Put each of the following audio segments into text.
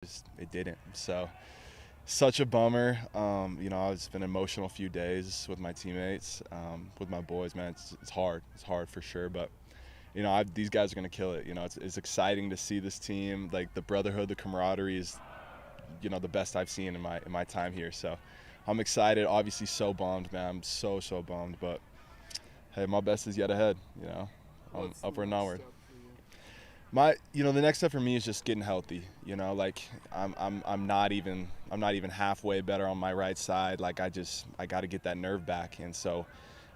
it didn't. So such a bummer. It's been an emotional few days with my teammates, with my boys. Man, it's hard. It's hard for sure. But these guys are gonna kill it. It's exciting to see this team. Like the brotherhood, the camaraderie is, the best I've seen in my time here. So I'm excited. Obviously, so bummed, man. I'm so bummed. But hey, my best is yet ahead. I'm upward and onward. The next step for me is just getting healthy. Like I'm not even halfway better on my right side. Like I got to get that nerve back. And so,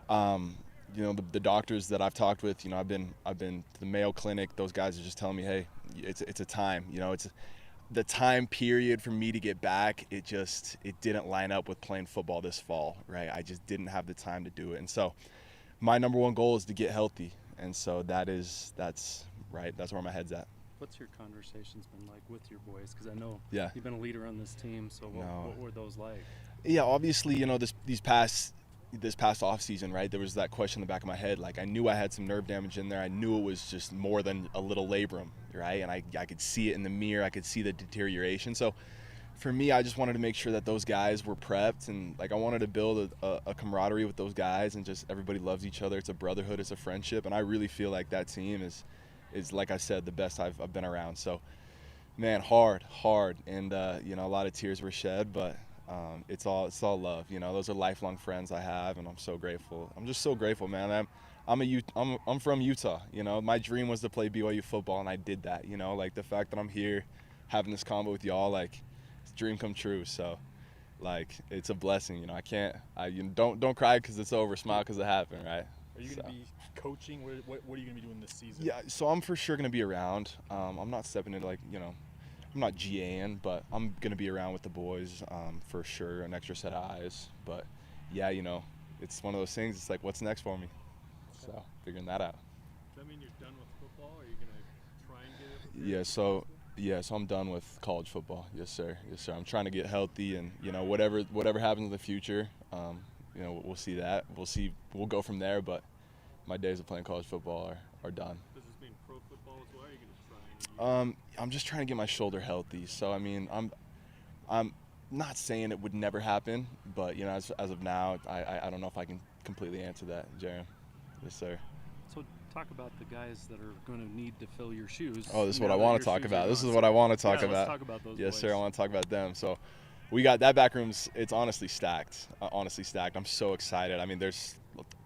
the doctors that I've talked with, I've been to the Mayo Clinic. Those guys are just telling me, hey, it's a time. It's the time period for me to get back. It didn't line up with playing football this fall, right? I just didn't have the time to do it. And so, my number one goal is to get healthy. And so that's right. That's where my head's at. What's your conversations been like with your boys? Because I know you've been a leader on this team. So what were those like? Yeah, obviously, this past off season, right? There was that question in the back of my head. Like I knew I had some nerve damage in there. I knew it was just more than a little labrum, right? And I could see it in the mirror. I could see the deterioration. So for me, I just wanted to make sure that those guys were prepped, and like I wanted to build a camaraderie with those guys, and just everybody loves each other. It's a brotherhood. It's a friendship, and I really feel like that team is like I said, the best I've been around. So, man, hard, and a lot of tears were shed, but it's all love. Those are lifelong friends I have, and I'm so grateful. I'm just so grateful, man. I'm from Utah. My dream was to play BYU football, and I did that. Like the fact that I'm here, having this combo with y'all, like it's a dream come true. So, like it's a blessing. Don't cry because it's over. Smile because it happened, right? Are you going to be coaching? What are you going to be doing this season? Yeah, so I'm for sure going to be around. I'm not stepping into I'm not GAing, but I'm going to be around with the boys for sure, an extra set of eyes. But yeah, it's one of those things. It's like, what's next for me? Okay. So figuring that out. Does that mean you're done with football? Or are you going to try and get it? So I'm done with college football. Yes, sir. I'm trying to get healthy, and whatever happens in the future, we'll see that. We'll go from there. But my days of playing college football are done. Does this mean pro football as well? Are you going to try? I'm just trying to get my shoulder healthy. So I mean, I'm not saying it would never happen, but as of now, I don't know if I can completely answer that, Jaron. Yes, sir. So talk about the guys that are going to need to fill your shoes. Oh, this is what I want to talk about. This is what I want to talk about. Let's talk about those. Yes, boys. sir. I want to talk about them. So we got that back room's. It's honestly stacked. I'm so excited. I mean, there's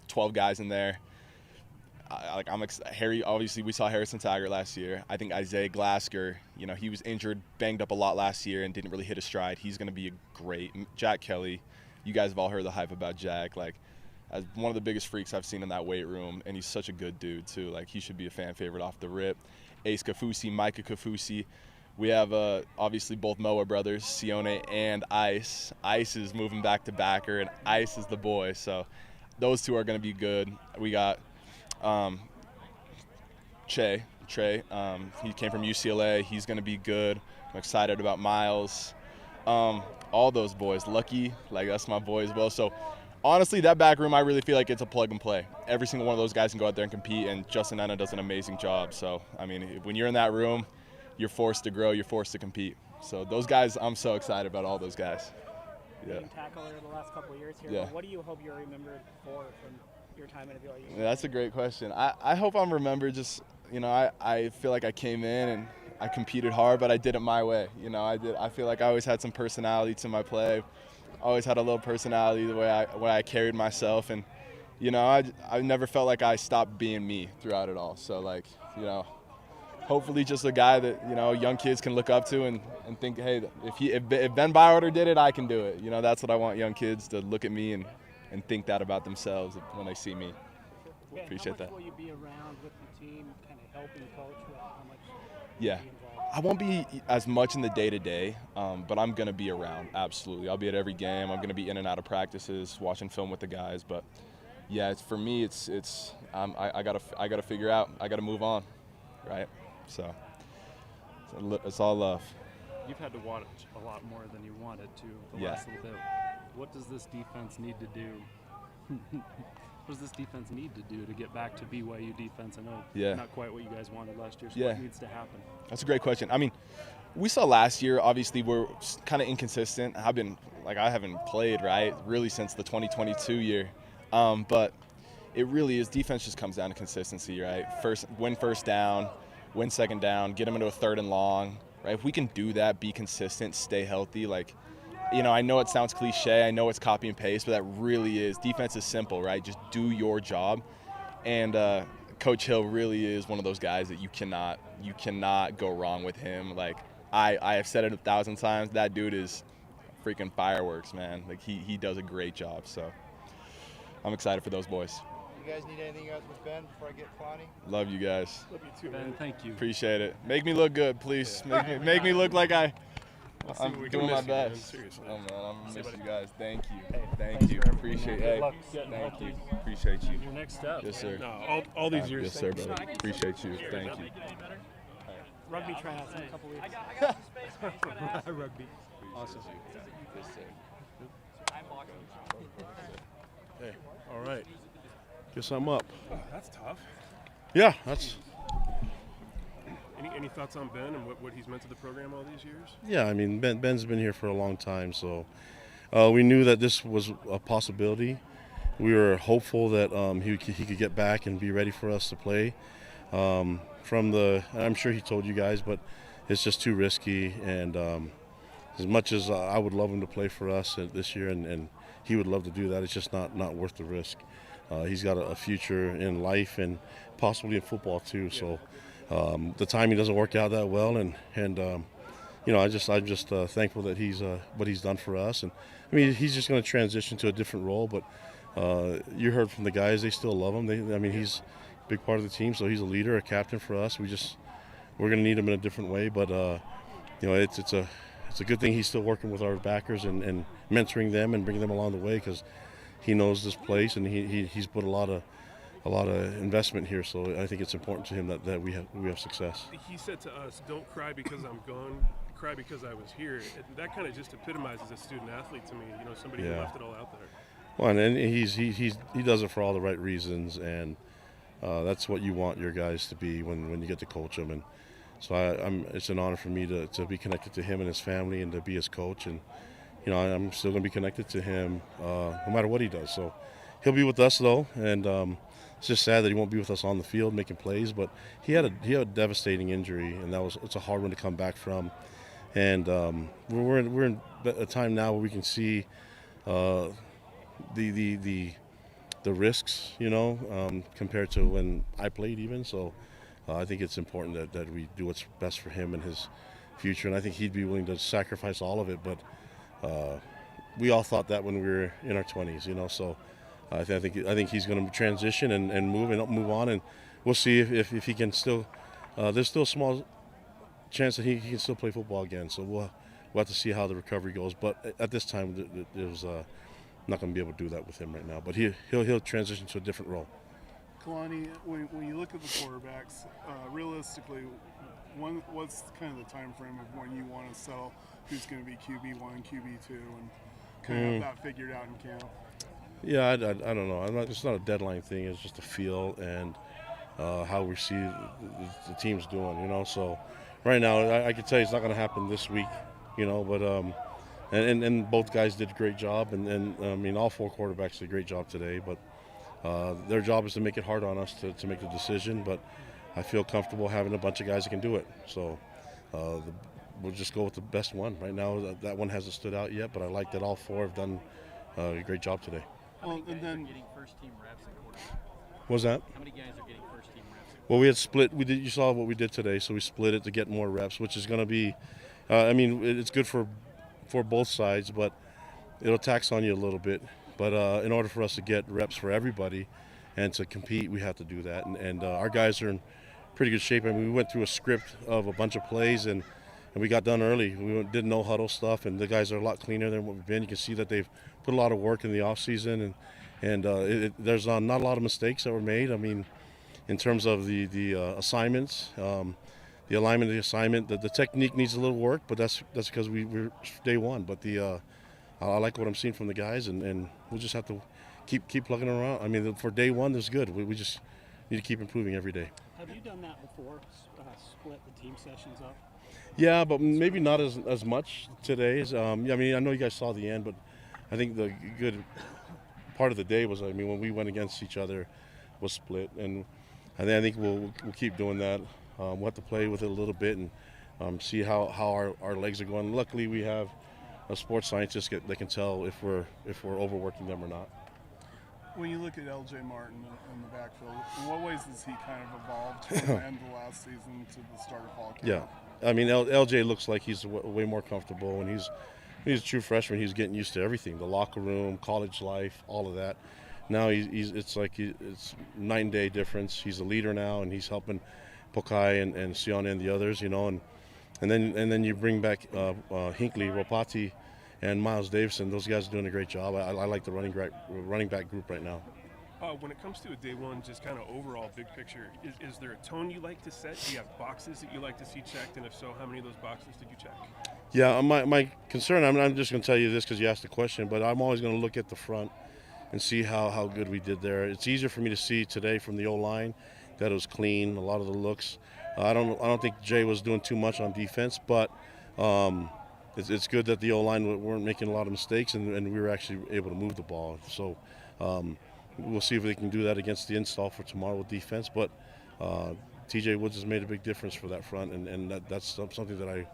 12 guys in there. Harry, obviously we saw Harrison Taggart last year. I think Isaiah Glasker, he was injured, banged up a lot last year and didn't really hit a stride. He's going to be great. Jack Kelly, you guys have all heard the hype about Jack. Like, as one of the biggest freaks I've seen in that weight room, and he's such a good dude too. Like, he should be a fan favorite off the rip. Ace Kafusi, Micah Kafusi. We have obviously both Moa brothers, Sione and Ice. Ice is moving back to backer, and Ice is the boy. So those two are going to be good. We got Trey, he came from UCLA. He's going to be good. I'm excited about Miles. All those boys. Lucky, like that's my boy as well. So honestly, that back room, I really feel like it's a plug and play. Every single one of those guys can go out there and compete, and Justin Enna does an amazing job. So, I mean, when you're in that room, you're forced to grow, you're forced to compete. So those guys, I'm so excited about all those guys. Yeah. Being tackler the last couple of years here. Yeah. What do you hope you're remembered for from your time at BYU? Yeah, that's a great question. I hope I'm remembered just, I feel like I came in and I competed hard, but I did it my way. I feel like I always had some personality to my play. I always had a little personality the way I carried myself, and I never felt like I stopped being me throughout it all. So like, hopefully just a guy that young kids can look up to and think, hey, if Ben Bywater did it, I can do it. That's what I want young kids to look at me and think that about themselves when they see me. Okay, Appreciate that. How much will you be around with the team, kind of helping coach? How much? Yeah. I won't be as much in the day-to-day, but I'm going to be around, absolutely. I'll be at every game. I'm going to be in and out of practices, watching film with the guys. But, yeah, for me, I gotta figure out. I got to move on, right? So it's all love. You've had to watch a lot more than you wanted to the Yeah. last little bit. What does this defense need to do? What does this defense need to do to get back to BYU defense? I know not quite what you guys wanted last year, so what needs to happen? That's a great question. I mean, we saw last year, obviously, we're kind of inconsistent. I haven't played, right, really since the 2022 year. But it really is, defense just comes down to consistency, right? Win first down, win second down, get them into a third and long, right? If we can do that, be consistent, stay healthy, I know it sounds cliche, I know it's copy and paste, but that really is. Defense is simple, right? Just do your job. And Coach Hill really is one of those guys that you cannot go wrong with him. I have said it 1,000 times, that dude is freaking fireworks, man. He does a great job, so I'm excited for those boys. You guys need anything else with Ben before I get Kalani? Love you guys. Love you too, Ben. Thank you. Appreciate it. Make me look good, please. Make me look like I'm doing my best. Oh man, I'm gonna miss you guys. Thank you. Thank you. Appreciate it. Thank you. Appreciate you. Your next step. Yes, sir. No, all these years. Yes, sir, brother. Appreciate you. Thank you. Rugby tryouts in a couple weeks. Rugby. Awesome. Hey, all right. Guess I'm up. Oh, that's tough. Yeah, that's. Any thoughts on Ben and what he's meant to the program all these years? Yeah, I mean, Ben's been here for a long time, so we knew that this was a possibility. We were hopeful that he could get back and be ready for us to play. I'm sure he told you guys, but it's just too risky. And as much as I would love him to play for us this year, and he would love to do that, it's just not worth the risk. He's got a future in life and possibly in football too. So the timing doesn't work out that well, and I'm just thankful that he's what he's done for us. And I mean, he's just going to transition to a different role. But you heard from the guys; they still love him. He's a big part of the team, so he's a leader, a captain for us. We're going to need him in a different way. But it's a good thing he's still working with our backers and mentoring them and bringing them along the way, because he knows this place and he's put a lot of investment here. So I think it's important to him that we have success. He said to us, "Don't cry because I'm gone. Cry because I was here." That kind of just epitomizes a student athlete to me. Somebody who left it all out there. Well, and he does it for all the right reasons, and that's what you want your guys to be when you get to coach them. And so it's an honor for me to be connected to him and his family and to be his coach. And I'm still going to be connected to him no matter what he does. So he'll be with us though, and it's just sad that he won't be with us on the field making plays. But he had a devastating injury, and it's a hard one to come back from. And we're in a time now where we can see the risks, compared to when I played even. So I think it's important that we do what's best for him and his future. And I think he'd be willing to sacrifice all of it. But we all thought that when we were in our 20s, So I think he's going to transition and move on. And we'll see if he can still. There's still a small chance that he can still play football again. So we'll have to see how the recovery goes. But at this time, it was not going to be able to do that with him right now. But he'll transition to a different role. Kalani, when you look at the quarterbacks, realistically, what's kind of the time frame of when you want to settle who's going to be QB1 and QB2 and kind of have that figured out in camp? Yeah, I don't know. It's not a deadline thing. It's just a feel and how we see the team's doing, So right now, I can tell you it's not going to happen this week, But and both guys did a great job, and I mean all four quarterbacks did a great job today. But their job is to make it hard on us to make the decision. But I feel comfortable having a bunch of guys that can do it. So we'll just go with the best one. Right now, that one hasn't stood out yet, but I like that all four have done a great job today. Well, and then getting first team reps at quarterback. What was that? How many guys are getting first team reps? Well, we had split. You saw what we did today, so we split it to get more reps, which is going to be. It's good for both sides, but it'll tax on you a little bit. But in order for us to get reps for everybody and to compete, we have to do that. And our guys are in pretty good shape. I mean, we went through a script of a bunch of plays, and we got done early. We did no huddle stuff, and the guys are a lot cleaner than what we've been. You can see that they've put a lot of work in the off season, and there's not a lot of mistakes that were made. I mean, in terms of the assignments, the alignment of the assignment, the technique needs a little work, but that's because we're day one. But I like what I'm seeing from the guys, and we'll just have to keep plugging around. I mean, for day one, that's good. We just need to keep improving every day. Have you done that before? Split the team sessions up? Yeah, but maybe not as much today. I mean, I know you guys saw the end, but I think the good part of the day was, I mean, when we went against each other, was split, and I think we'll keep doing that. We'll have to play with it a little bit and see how our legs are going. Luckily, we have a sports scientist that can tell if we're overworking them or not. When you look at LJ Martin in the backfield, in what ways has he kind of evolved from the end of last season to the start of fall camp? Yeah, I mean, LJ looks like he's way more comfortable, and he's a true freshman. He's getting used to everything, the locker room, college life, all of that. Now it's night and day difference. He's a leader now, and he's helping Pokai and Sione and the others, you know, and then you bring back Hinckley, Ropati, and Miles Davison. Those guys are doing a great job. I like the running back group right now. When it comes to a day one, just kind of overall big picture, is there a tone you like to set? Do you have boxes that you like to see checked? And if so, how many of those boxes did you check? Yeah, my concern, I'm just going to tell you this because you asked the question, but I'm always going to look at the front and see how good we did there. It's easier for me to see today from the O-line that it was clean, a lot of the looks. I don't think Jay was doing too much on defense, but it's good that the O-line weren't making a lot of mistakes and we were actually able to move the ball. So we'll see if they can do that against the install for tomorrow with defense. But TJ Woods has made a big difference for that front, and that's something that I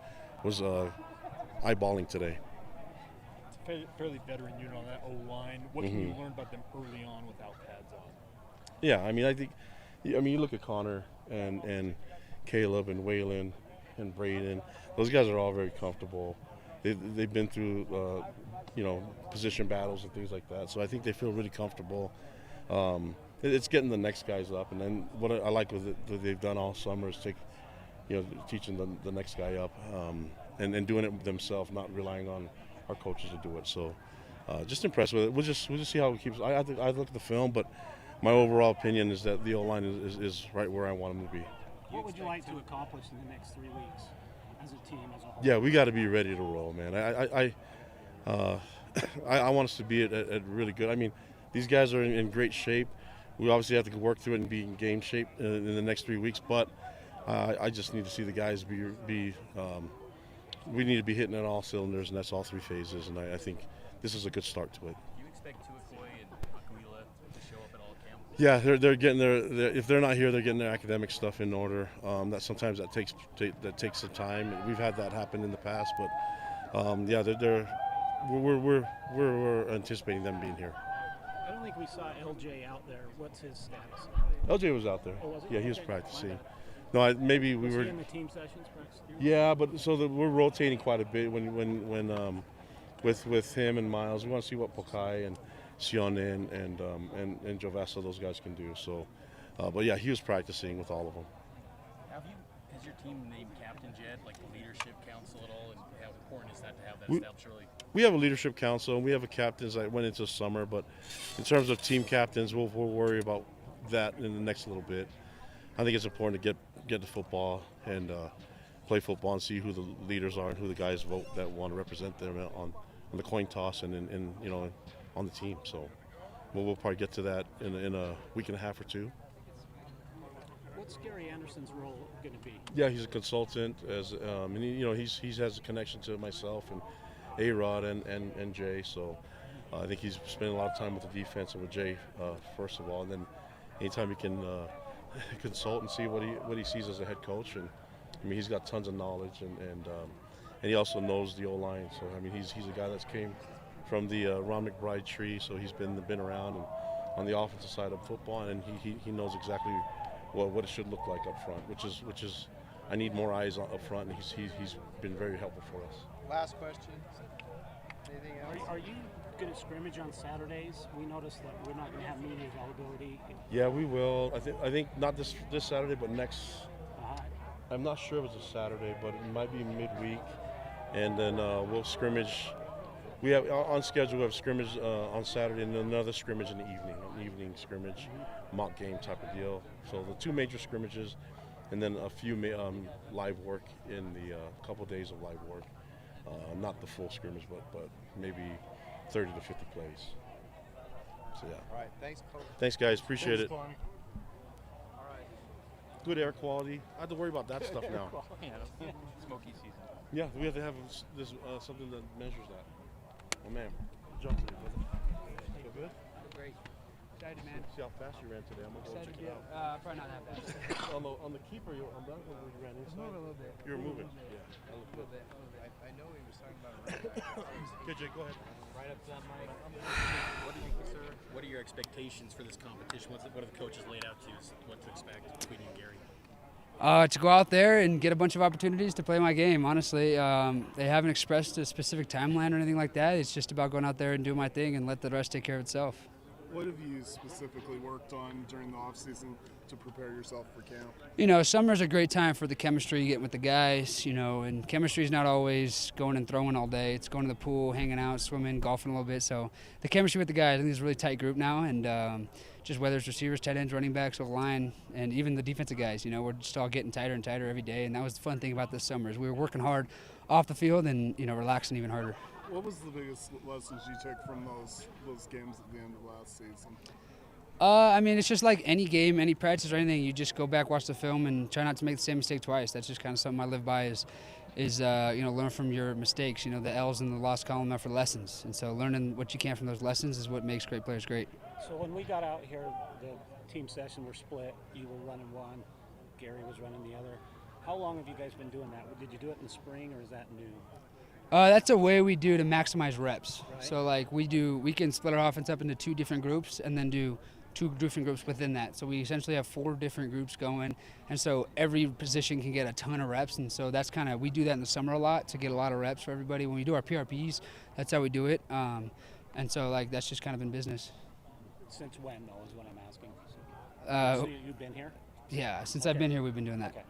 was eyeballing today. It's a fairly veteran unit on that O-line. What can you learn about them early on without pads on? Yeah, I mean, you look at Connor and Caleb and Waylon and Braden. Those guys are all very comfortable. They've been through, position battles and things like that. So I think they feel really comfortable. It's getting the next guys up, and then what I like with it that they've done all summer is teaching the next guy up and doing it themselves, not relying on our coaches to do it. So just impressed with it. We'll just see how it keeps. I look at the film, but my overall opinion is that the O-line is right where I want them to be. What would you like to accomplish in the next 3 weeks as a team, as a whole? Yeah, we got to be ready to roll, man. I want us to be at really good. I mean, these guys are in great shape. We obviously have to work through it and be in game shape in the next 3 weeks, but I just need to see the guys we need to be hitting on all cylinders, and that's all 3 phases, and I think this is a good start to it. Do you expect Tuakoi and Akuila to show up at all camp? Yeah, they're getting if they're not here, they're getting their academic stuff in order. Sometimes that takes some time. We've had that happen in the past, but we're anticipating them being here. I don't think we saw LJ out there. What's his status? LJ was out there. Oh, was he? Yeah, he was Okay. practicing. No, maybe we Was were. he in the team sessions practicing? Yeah, but we're rotating quite a bit when with him and Miles. We want to see what Pokai and Sione and Jovasa, those guys can do. So, but yeah, he was practicing with all of them. Has your team named captains yet, like the leadership council at all, and how important is that to have that established early? We have a leadership council, and we have a captains that went into summer, but in terms of team captains, we'll worry about that in the next little bit. I think it's important to get to football and play football and see who the leaders are and who the guys vote that want to represent them on the coin toss and on the team. So we'll probably get to that in a week and a half or 2. What's Gary Anderson's role going to be? Yeah, he's a consultant, and he has a connection to myself and A-Rod and Jay. So I think he's spending a lot of time with the defense and with Jay first of all, and then anytime he can consult and see what he sees as a head coach. And I mean, he's got tons of knowledge, and he also knows the O-line. So I mean, he's a guy that's came from the Ron McBride tree, so he's been around and on the offensive side of football, and he knows exactly what it should look like up front, which is I need more eyes up front, and he's been very helpful for us. Last question. Anything else? Are you going to scrimmage on Saturdays? We noticed that we're not going to have media availability. Yeah, we will. I think not this Saturday, but next. I'm not sure if it's a Saturday, but it might be midweek, and then we'll scrimmage. We have on schedule. We have scrimmage on Saturday and another scrimmage in the evening, an evening scrimmage, mock game type of deal. So the 2 major scrimmages, and then a few live work in the couple days of live work. Not the full scrimmage, but maybe 30 to 50 plays. So, yeah. All right. Thanks, Coach. Thanks, guys. Appreciate it. Fun. All right. Good air quality. I have to worry about that stuff now. Smoky season. Yeah, we have to have this something that measures that. Oh, man. Jump today, brother. Feel good? Great. Excited, man. See how fast you ran today. I'm going to go check it out. Probably not that fast. on the keeper, you ran inside. Moving a little bit. You were moving. Yeah. A little bit. I know he was talking about running back. Okay, Jake, go ahead. Right up to that mic. What are your expectations for this competition? What are the coaches laid out to you? What to expect between you and Gary? To go out there and get a bunch of opportunities to play my game, honestly. They haven't expressed a specific timeline or anything like that. It's just about going out there and doing my thing and let the rest take care of itself. What have you specifically worked on during the off-season to prepare yourself for camp? You know, summer's a great time for the chemistry you get with the guys, you know, and chemistry's not always going and throwing all day. It's going to the pool, hanging out, swimming, golfing a little bit. So the chemistry with the guys, I think it's a really tight group now, and just whether it's receivers, tight ends, running backs, O-line, and even the defensive guys, you know, we're just all getting tighter and tighter every day, and that was the fun thing about this summer is we were working hard off the field and, you know, relaxing even harder. What was the biggest lessons you took from those games at the end of last season? I mean, it's just like any game, any practice or anything. You just go back, watch the film, and try not to make the same mistake twice. That's just kind of something I live by is you know, learn from your mistakes. You know, the L's in the lost column are for lessons. And so learning what you can from those lessons is what makes great players great. So when we got out here, the team session were split. You were running one, Gary was running the other. How long have you guys been doing that? Did you do it in the spring, or is that new? That's a way we do to maximize reps. Right. So like we can split our offense up into 2 different groups and then do 2 different groups within that. So we essentially have 4 different groups going, and so every position can get a ton of reps. And so that's kind of, we do that in the summer a lot to get a lot of reps for everybody. When we do our PRPs, that's how we do it. And so like that's just kind of in business. Since when, though, is what I'm asking. So you've been here? Yeah, since I've been here, we've been doing that. Okay.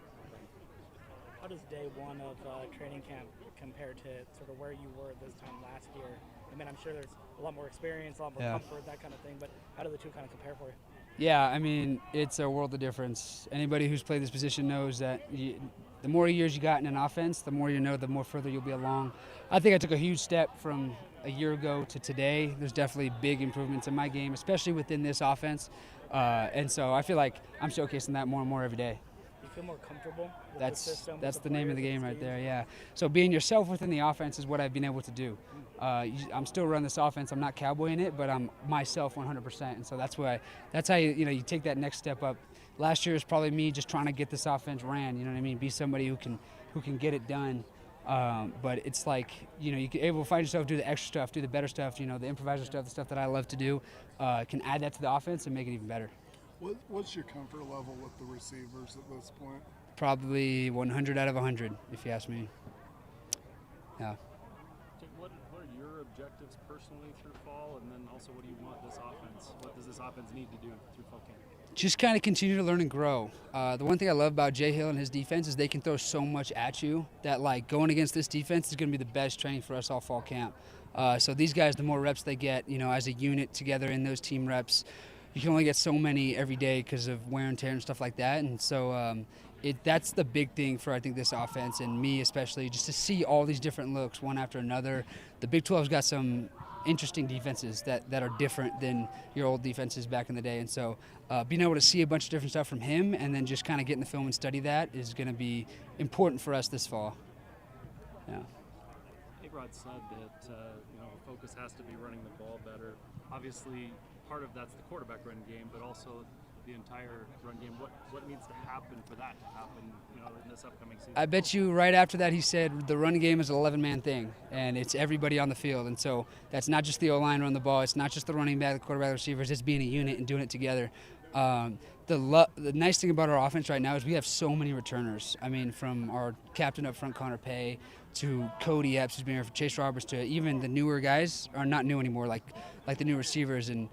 How does day one of training camp compare to sort of where you were this time last year? I mean, I'm sure there's a lot more experience, a lot more comfort, that kind of thing, but how do the two kind of compare for you? Yeah, I mean, it's a world of difference. Anybody who's played this position knows that the more years you got in an offense, the more you know, the more further you'll be along. I think I took a huge step from a year ago to today. There's definitely big improvements in my game, especially within this offense. And so I feel like I'm showcasing that more and more every day. You feel more comfortable with that's the system? That's with the name of the game right there, yeah. So being yourself within the offense is what I've been able to do. I'm still running this offense. I'm not cowboying it, but I'm myself 100%. And so that's how you take that next step up. Last year was probably me just trying to get this offense ran. You know what I mean? Be somebody who can get it done. But it's like, you know, you can able to find yourself do the extra stuff, do the better stuff. You know, the improviser stuff, the stuff that I love to do. Can add that to the offense and make it even better. What's your comfort level with the receivers at this point? Probably 100 out of 100, if you ask me. Yeah. What are your objectives personally through fall, and then also what do you want this offense? What does this offense need to do through fall camp? Just kind of continue to learn and grow. The one thing I love about Jay Hill and his defense is they can throw so much at you that like going against this defense is going to be the best training for us all fall camp. So these guys, the more reps they get, you know, as a unit together in those team reps, you can only get so many every day because of wear and tear and stuff like that. And so that's the big thing for, I think, this offense and me especially, just to see all these different looks one after another. The Big 12's got some interesting defenses that are different than your old defenses back in the day. And so being able to see a bunch of different stuff from him and then just kind of get in the film and study that is going to be important for us this fall. Yeah. A-Rod said that you know, focus has to be running the ball better. Obviously, part of that's the quarterback run game, but also the entire run game. What needs to happen for that to happen, you know, in this upcoming season? I bet you right after that he said the run game is an 11-man thing, and it's everybody on the field. And so that's not just the O-line running the ball. It's not just the running back, the quarterback, the receivers. It's being a unit and doing it together. The nice thing about our offense right now is we have so many returners. I mean, from our captain up front, Connor Pay, to Cody Epps, who's been here for Chase Roberts, to even the newer guys are not new anymore, like the new receivers and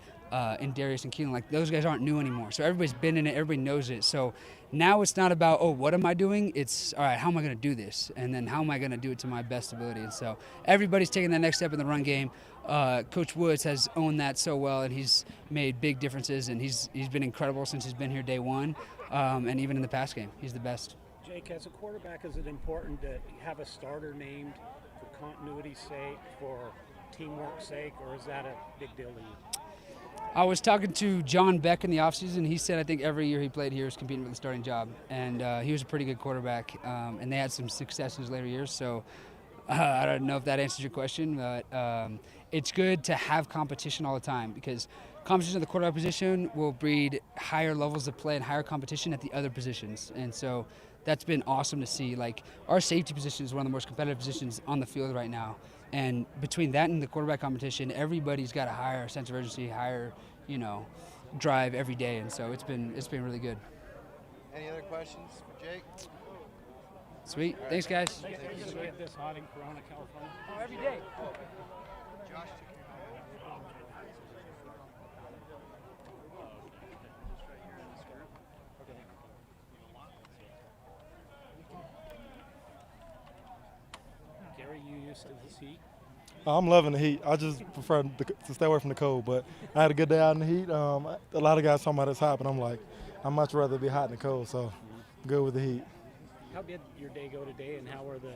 Darius and Keelan. Like those guys aren't new anymore. So everybody's been in it. Everybody knows it. So now it's not about, oh, what am I doing? It's, all right, how am I going to do this? And then how am I going to do it to my best ability? And so everybody's taking that next step in the run game. Coach Woods has owned that so well, and he's made big differences, and he's been incredible since he's been here day one, and even in the pass game, he's the best. Jake, as a quarterback, is it important to have a starter named for continuity's sake, for teamwork's sake, or is that a big deal to you? I was talking to John Beck in the offseason. He said I think every year he played here was competing for the starting job, and he was a pretty good quarterback. And they had some successes later years. So I don't know if that answers your question, but it's good to have competition all the time because competition at the quarterback position will breed higher levels of play and higher competition at the other positions. And so that's been awesome to see. Like our safety position is one of the most competitive positions on the field right now. And between that and the quarterback competition, everybody's got a higher sense of urgency, higher, drive every day. And so it's been really good. Any other questions for Jake? Sweet. Thanks, guys. Thanks. Did you get this hot in Corona, California? Oh, every day. Josh Gary, you used to this heat? I'm loving the heat. I just prefer to stay away from the cold, but I had a good day out in the heat. A lot of guys talking about it's hot, but I'm like, I'd much rather be hot than cold, so I'm good with the heat. How did your day go today, and how were the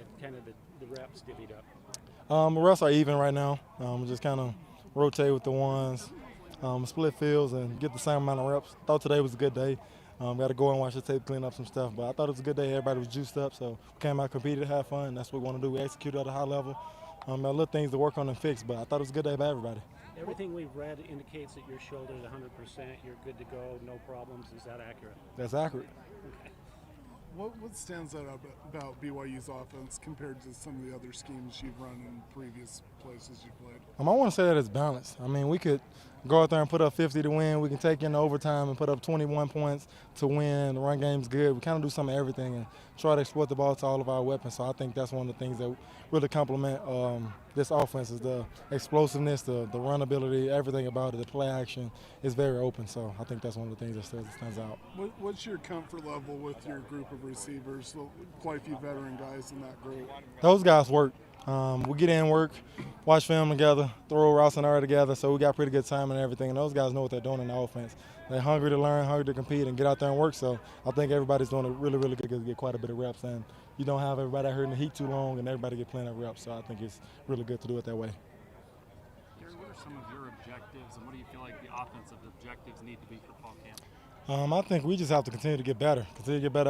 reps divvied up? The reps are even right now. Just kind of rotate with the ones, split fields, and get the same amount of reps. Thought today was a good day. Got to go and watch the tape, clean up some stuff, but I thought it was a good day. Everybody was juiced up, so we came out, competed, had fun. That's what we want to do. We executed at a high level. Little things to work on and fix, but I thought it was a good day by everybody. Everything we've read indicates that your shoulder is 100%. You're good to go, no problems. Is that accurate? That's accurate. Okay. What stands out about BYU's offense compared to some of the other schemes you've run in previous places you've played? I want to say that it's balanced. We could go out there and put up 50 to win. We can take in overtime and put up 21 points to win. The run game's good. We kind of do some of everything and try to exploit the ball to all of our weapons. So I think that's one of the things that really complement this offense is the explosiveness, the run ability, everything about it. The play action is very open. So I think that's one of the things that stands out. What's your comfort level with your group of receivers? Quite a few veteran guys in that group. Those guys work. We get in, work, watch film together, throw routes and area together, so we got pretty good time and everything. And those guys know what they're doing in the offense. They're hungry to learn, hungry to compete, and get out there and work. So I think everybody's doing a really, really good to get quite a bit of reps. And you don't have everybody out here in the heat too long, and everybody get plenty of reps. So I think it's really good to do it that way. Gary, what are some of your objectives, and what do you feel like the offensive objectives need to be for fall camp? I think we just have to continue to get better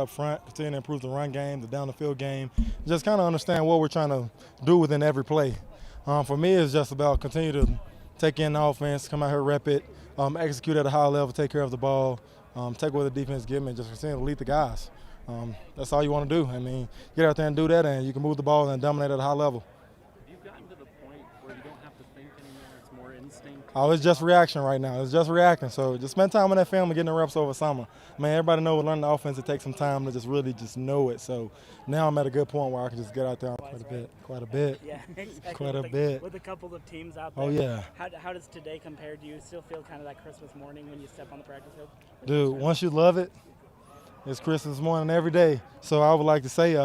up front, continue to improve the run game, the down the field game, just kind of understand what we're trying to do within every play. For me, it's just about continue to take in the offense, come out here, rep it, execute at a high level, take care of the ball, take what the defense gives me, and just continue to lead the guys. That's all you want to do. Get out there and do that, and you can move the ball and dominate at a high level. Have you gotten to the point where you don't have to think anymore? It's more instinct? Oh, it's just reaction right now. It's just reacting. So just spend time with that film and getting the reps over summer. Everybody knows with learning the offense, it takes some time to just really just know it. So now I'm at a good point where I can just get out there quite a bit. Yeah, exactly. Quite a bit. With a couple of teams out there. Oh, yeah. How does today compare? Do you still feel kind of like Christmas morning when you step on the practice field? Dude, once you love it, it's Christmas morning every day. So I would like to say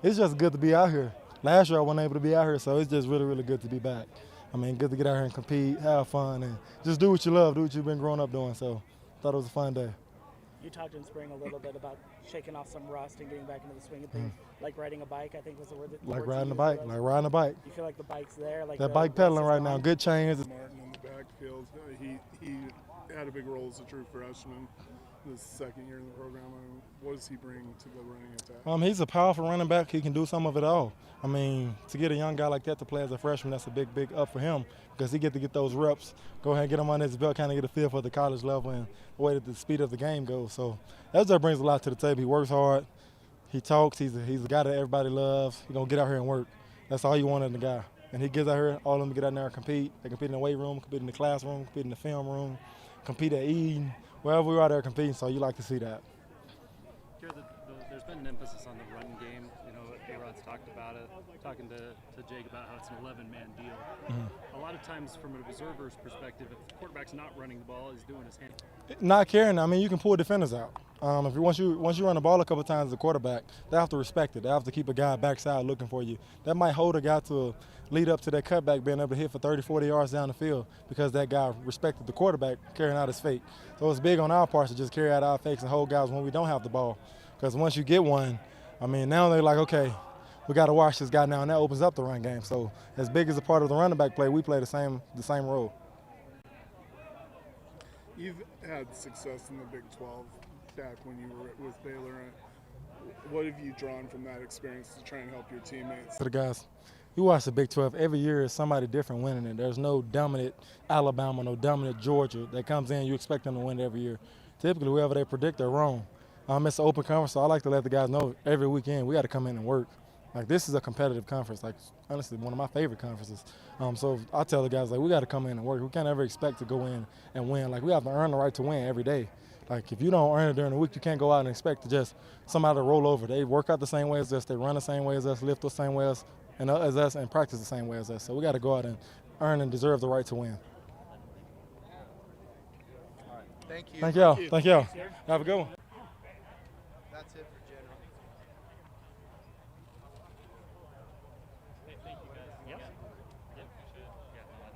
it's just good to be out here. Last year I wasn't able to be out here, so it's just really, really good to be back. Good to get out here and compete, have fun, and just do what you love, do what you've been growing up doing. So I thought it was a fun day. You talked in spring a little bit about shaking off some rust and getting back into the swing of things, like riding a bike, I think was the word that Like riding a bike. You feel like the bike's there? That bike pedaling right now, good chains. Martin in the backfield, he had a big role as a true freshman. This second year in the program. What does he bring to the running attack? He's a powerful running back. He can do some of it all. To get a young guy like that to play as a freshman, that's a big up for him because he get to get those reps, go ahead and get him on his belt, kind of get a feel for the college level and the way that the speed of the game goes. So that just brings a lot to the table. He works hard. He talks. He's a guy that everybody loves. He's going to get out here and work. That's all you want in the guy. And he gets out here, all of them get out there and compete. They compete in the weight room, compete in the classroom, compete in the film room, compete at eating. Wherever we're out there competing, so you like to see that. There's been an emphasis on the run game. A-Rod's talked about it, talking to Jake about how it's an 11-man deal. Mm-hmm. A lot of times, from an observer's perspective, if the quarterback's not running the ball, he's doing his hand. Not caring. You can pull defenders out. Once you run the ball a couple of times as a quarterback, they have to respect it. They have to keep a guy backside looking for you. That might hold a guy to lead up to that cutback being able to hit for 30, 40 yards down the field because that guy respected the quarterback carrying out his fake. So it's big on our part to just carry out our fakes and hold guys when we don't have the ball. Because once you get one, now they're like, okay, we got to watch this guy now, and that opens up the run game. So as big as a part of the running back play, we play the same role. You've had success in the Big 12 back when you were with Baylor. What have you drawn from that experience to try and help your teammates? To the guys, you watch the Big 12, every year is somebody different winning it. There's no dominant Alabama, no dominant Georgia that comes in, you expect them to win every year. Typically, whoever they predict, they're wrong. It's an open conference, so I like to let the guys know every weekend we got to come in and work. Like, this is a competitive conference, like, honestly, one of my favorite conferences. So I tell the guys, like, we got to come in and work. We can't ever expect to go in and win. Like, we have to earn the right to win every day. Like, if you don't earn it during the week, you can't go out and expect to just somebody to roll over. They work out the same way as us, they run the same way as us, lift the same way as us, and practice the same way as us. So we got to go out and earn and deserve the right to win. Thank you. Thank y'all. Thank y'all. Have a good one. That's it for